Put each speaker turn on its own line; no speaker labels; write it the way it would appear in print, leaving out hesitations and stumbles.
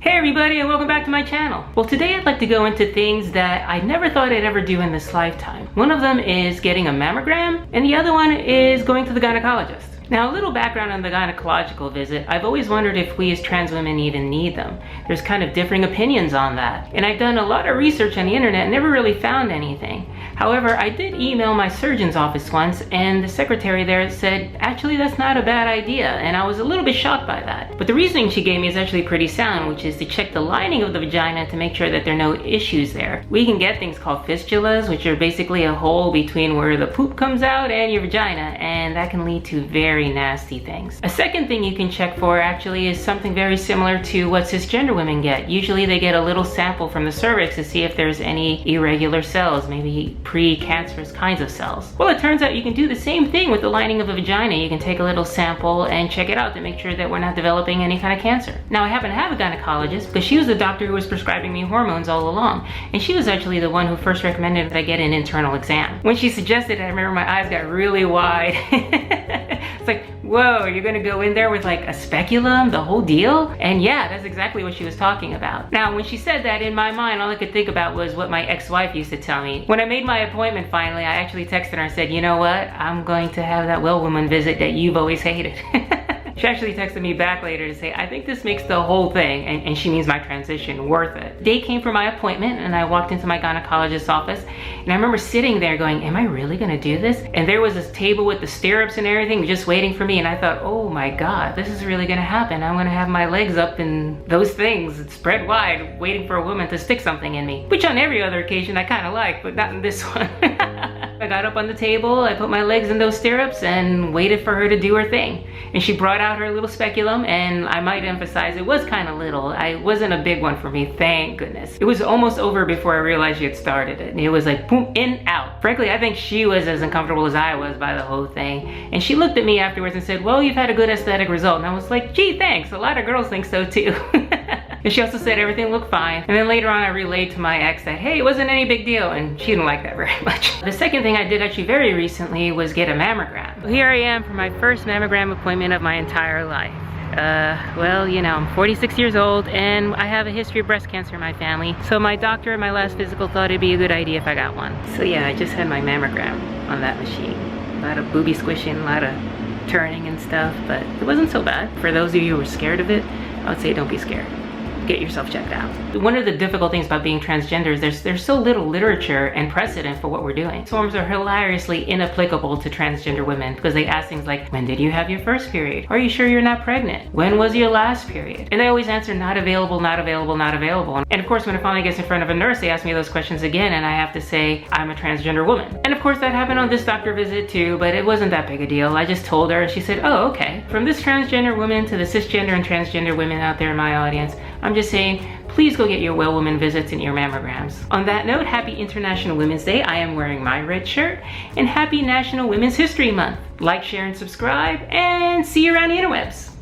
Hey everybody, and welcome back to my channel. Well, today I'd like to go into things that I never thought I'd ever do in this lifetime. One of them is getting a mammogram, and the other one is going to the gynecologist. Now, a little background on the gynecological visit. I've always wondered if we as trans women even need them. There's kind of differing opinions on that. And I've done a lot of research on the internet and never really found anything. However, I did email my surgeon's office once, and the secretary there said, actually, that's not a bad idea. And I was a little bit shocked by that. But the reasoning she gave me is actually pretty sound, which is to check the lining of the vagina to make sure that there are no issues there. We can get things called fistulas, which are basically a hole between where the poop comes out and your vagina, and that can lead to very nasty things. A second thing you can check for actually is something very similar to what cisgender women get. Usually they get a little sample from the cervix to see if there's any irregular cells, maybe pre-cancerous kinds of cells. Well, it turns out you can do the same thing with the lining of a vagina. You can take a little sample and check it out to make sure that we're not developing any kind of cancer. Now, I happen to have a gynecologist because she was the doctor who was prescribing me hormones all along, and she was actually the one who first recommended that I get an internal exam. When she suggested it, I remember my eyes got really wide. It's like, whoa, you're gonna go in there with like a speculum, the whole deal? And yeah, that's exactly what she was talking about. Now, when she said that, in my mind, all I could think about was what my ex-wife used to tell me. When I made my appointment finally, I actually texted her and said, you know what? I'm going to have that well woman visit that you've always hated. She actually texted me back later to say, I think this makes the whole thing, and she means my transition, worth it. Day came for my appointment, and I walked into my gynecologist's office, and I remember sitting there going, am I really gonna do this? And there was this table with the stirrups and everything just waiting for me, and I thought, oh my God, this is really gonna happen. I'm gonna have my legs up in those things, spread wide, waiting for a woman to stick something in me. Which on every other occasion I kinda like, but not in this one. I got up on the table, I put my legs in those stirrups and waited for her to do her thing. And she brought out her little speculum, and I might emphasize it was kind of little. It wasn't a big one for me, thank goodness. It was almost over before I realized she had started it. And it was like boom, in, out. Frankly, I think she was as uncomfortable as I was by the whole thing. And she looked at me afterwards and said, well, you've had a good aesthetic result. And I was like, gee, thanks. A lot of girls think so too. And she also said everything looked fine. And then later on I relayed to my ex that, hey, it wasn't any big deal, and she didn't like that very much. The second thing I did actually very recently was get a mammogram. Here I am for my first mammogram appointment of my entire life. Well, you know, I'm 46 years old and I have a history of breast cancer in my family. So my doctor at my last physical thought it'd be a good idea if I got one. So yeah, I just had my mammogram on that machine. A lot of booby squishing, a lot of turning and stuff, but it wasn't so bad. For those of you who are scared of it, I would say don't be scared. Get yourself checked out. One of the difficult things about being transgender is there's so little literature and precedent for what we're doing. Forms are hilariously inapplicable to transgender women because they ask things like, when did you have your first period? Are you sure you're not pregnant? When was your last period? And they always answer not available, not available, not available. And of course, when it finally gets in front of a nurse, they ask me those questions again, and I have to say, I'm a transgender woman. And of course, that happened on this doctor visit too, but it wasn't that big a deal. I just told her, and she said, oh, okay. From this transgender woman to the cisgender and transgender women out there in my audience, I'm just saying, please go get your well woman visits and your mammograms. On that note, happy International Women's Day. I am wearing my red shirt, and happy National Women's History Month. Like, share, and subscribe, and see you around the interwebs.